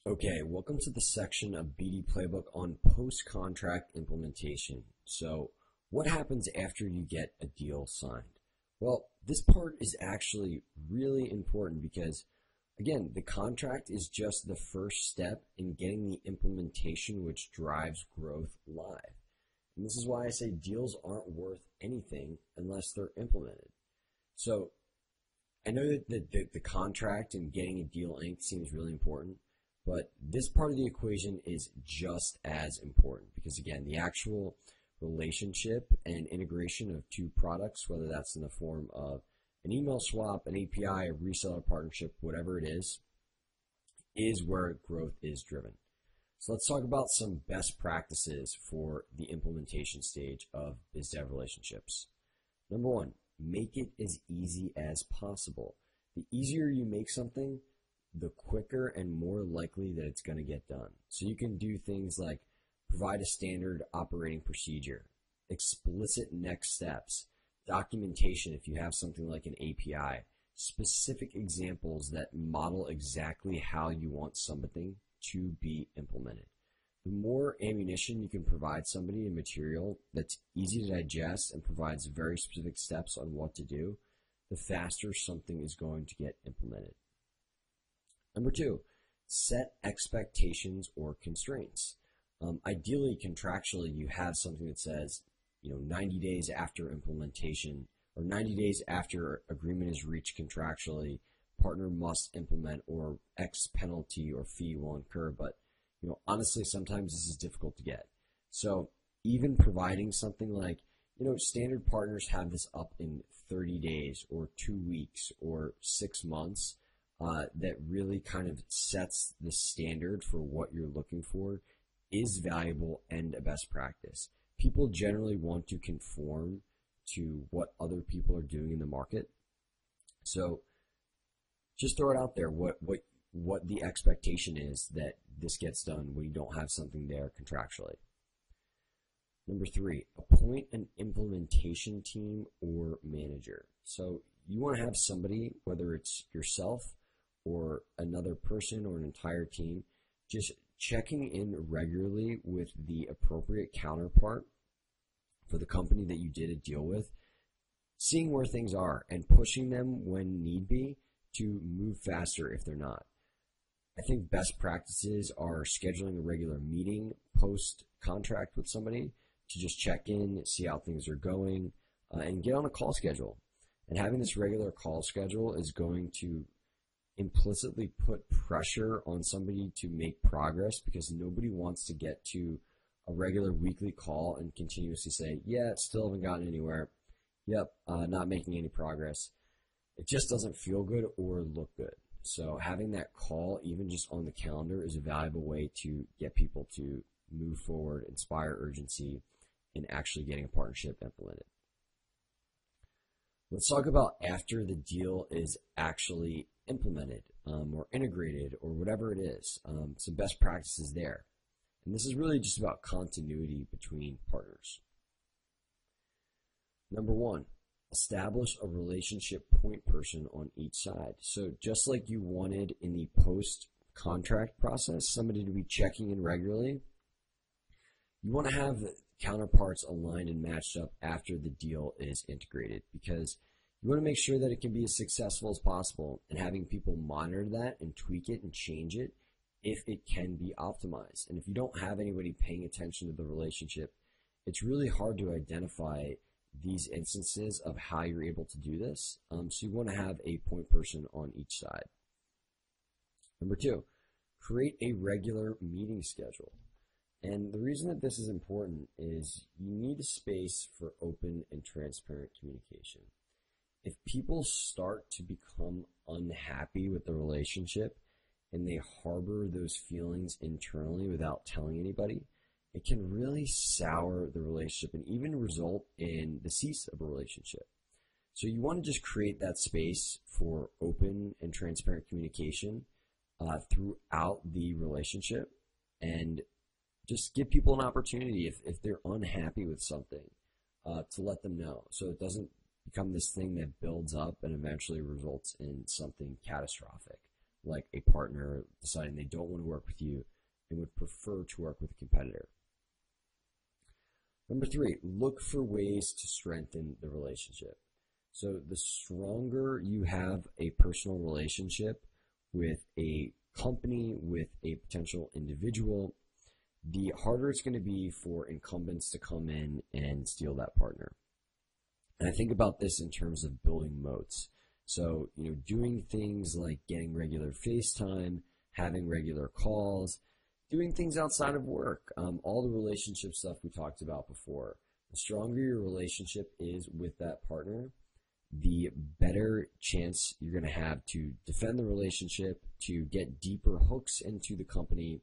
Okay, welcome to the section of BD Playbook on post-contract implementation. So, what happens after you get a deal signed? Well, this part is actually really important because, again, the contract is just the first step in getting the implementation which drives growth live. And this is why I say deals aren't worth anything unless they're implemented. So, I know that the contract and getting a deal inked seems really important. But this part of the equation is just as important because, again, the actual relationship and integration of two products, whether that's in the form of an email swap, an API, a reseller partnership, whatever it is where growth is driven. So let's talk about some best practices for the implementation stage of biz dev relationships. Number one, make it as easy as possible. The easier you make something, the quicker and more likely that it's going to get done. So you can do things like provide a standard operating procedure, explicit next steps, documentation if you have something like an API, specific examples that model exactly how you want something to be implemented. The more ammunition you can provide somebody in material that's easy to digest and provides very specific steps on what to do, the faster something is going to get implemented. Number two, set expectations or constraints. Ideally, contractually, you have something that says, 90 days after implementation or 90 days after agreement is reached contractually, partner must implement or X penalty or fee will incur. But, honestly, sometimes this is difficult to get. So even providing something like, standard partners have this up in 30 days or 2 weeks or 6 months. That really kind of sets the standard for what you're looking for is valuable and a best practice. People generally want to conform to what other people are doing in the market. So just throw it out there what the expectation is that this gets done when you don't have something there contractually. Number three, appoint an implementation team or manager. So you want to have somebody, whether it's yourself or another person or an entire team, just checking in regularly with the appropriate counterpart for the company that you did a deal with, seeing where things are and pushing them when need be to move faster if they're not. I think best practices are scheduling a regular meeting post-contract with somebody to just check in, see how things are going, and get on a call schedule. And having this regular call schedule is going to implicitly put pressure on somebody to make progress because nobody wants to get to a regular weekly call and continuously say, yeah, still haven't gotten anywhere. Yep, not making any progress. It just doesn't feel good or look good. So having that call, even just on the calendar, is a valuable way to get people to move forward, inspire urgency, and actually getting a partnership implemented. Let's talk about after the deal is actually implemented or integrated or whatever it is. Some best practices there. And this is really just about continuity between partners. Number one, establish a relationship point person on each side. So just like you wanted in the post-contract process, somebody to be checking in regularly, you want to have the counterparts aligned and matched up after the deal is integrated because you want to make sure that it can be as successful as possible and having people monitor that and tweak it and change it if it can be optimized. And if you don't have anybody paying attention to the relationship, it's really hard to identify these instances of how you're able to do this. So you want to have a point person on each side. Number two, create a regular meeting schedule. And the reason that this is important is you need a space for open and transparent communication. If people start to become unhappy with the relationship and they harbor those feelings internally without telling anybody, it can really sour the relationship and even result in the cease of a relationship. So you want to just create that space for open and transparent communication throughout the relationship and just give people an opportunity if they're unhappy with something to let them know so it doesn't become this thing that builds up and eventually results in something catastrophic. like a partner deciding they don't want to work with you and would prefer to work with a competitor. Number 3, look for ways to strengthen the relationship. So the stronger you have a personal relationship with a company, with a potential individual, the harder it's going to be for incumbents to come in and steal that partner. And I think about this in terms of building moats. So, doing things like getting regular FaceTime, having regular calls, doing things outside of work, all the relationship stuff we talked about before. The stronger your relationship is with that partner, the better chance you're going to have to defend the relationship, to get deeper hooks into the company,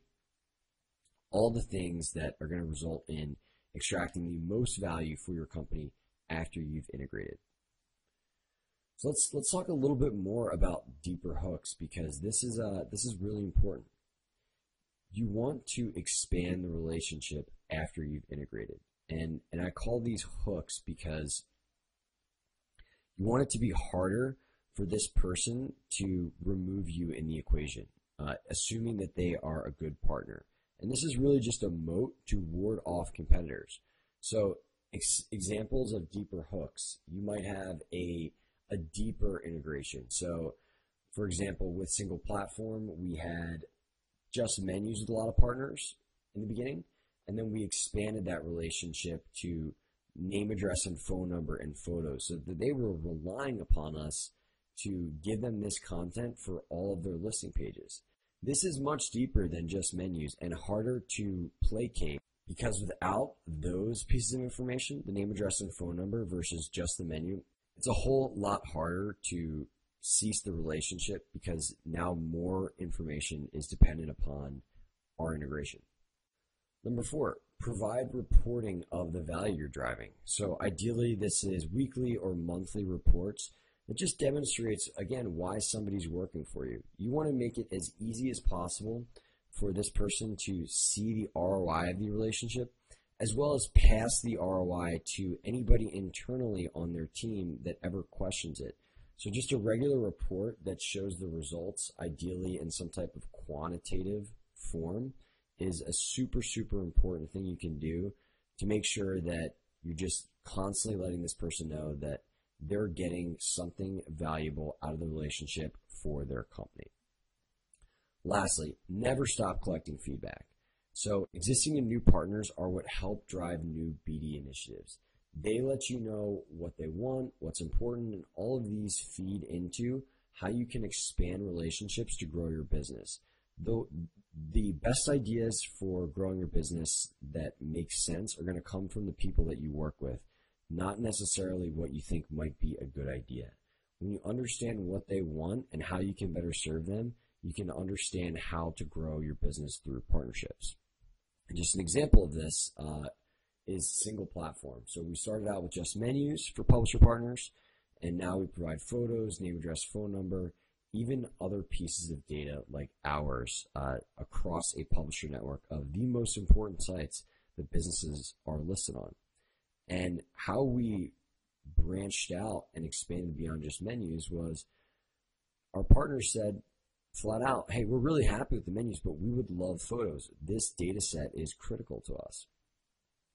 all the things that are going to result in extracting the most value for your company after you've integrated. So let's talk a little bit more about deeper hooks, because this is really important. You want to expand the relationship after you've integrated. And I call these hooks because you want it to be harder for this person to remove you in the equation, assuming that they are a good partner. And this is really just a moat to ward off competitors. So examples of deeper hooks, you might have a deeper integration. So for example, with single platform, we had just menus with a lot of partners in the beginning, and then we expanded that relationship to name, address, and phone number and photos, so that they were relying upon us to give them this content for all of their listing pages. This is much deeper than just menus and harder to placate, because without those pieces of information, the name, address, and phone number versus just the menu, it's a whole lot harder to cease the relationship, because now more information is dependent upon our integration. Number 4, provide reporting of the value you're driving. So ideally, this is weekly or monthly reports. It just demonstrates, again, why somebody's working for you. You want to make it as easy as possible for this person to see the ROI of the relationship, as well as pass the ROI to anybody internally on their team that ever questions it. So just a regular report that shows the results, ideally in some type of quantitative form, is a super, super important thing you can do to make sure that you're just constantly letting this person know that they're getting something valuable out of the relationship for their company. Lastly, never stop collecting feedback. So existing and new partners are what help drive new BD initiatives. They let you know what they want, what's important, and all of these feed into how you can expand relationships to grow your business. Though the best ideas for growing your business that make sense are going to come from the people that you work with, not necessarily what you think might be a good idea. When you understand what they want and how you can better serve them, you can understand how to grow your business through partnerships. And just an example of this is single platform. So we started out with just menus for publisher partners, and now we provide photos, name, address, phone number, even other pieces of data like hours across a publisher network of the most important sites that businesses are listed on. And how we branched out and expanded beyond just menus was our partners said flat out, hey, we're really happy with the menus, but we would love photos. This data set is critical to us.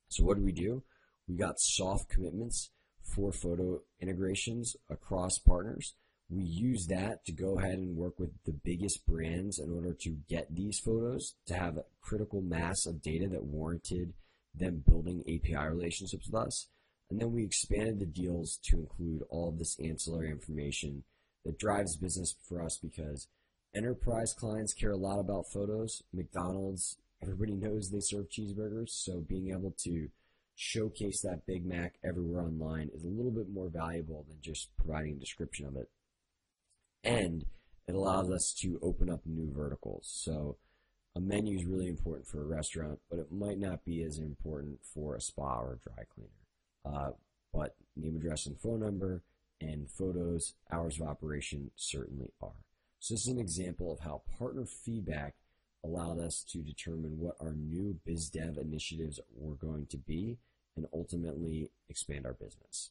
So what do? We got soft commitments for photo integrations across partners. We use that to go ahead and work with the biggest brands in order to get these photos, to have a critical mass of data that warranted them building API relationships with us. And then we expanded the deals to include all of this ancillary information that drives business for us, because enterprise clients care a lot about photos. McDonald's, everybody knows they serve cheeseburgers, so being able to showcase that Big Mac everywhere online is a little bit more valuable than just providing a description of it. And it allows us to open up new verticals. So a menu is really important for a restaurant, but it might not be as important for a spa or a dry cleaner. But name, address, and phone number, and photos, hours of operation certainly are. So this is an example of how partner feedback allowed us to determine what our new biz dev initiatives were going to be and ultimately expand our business.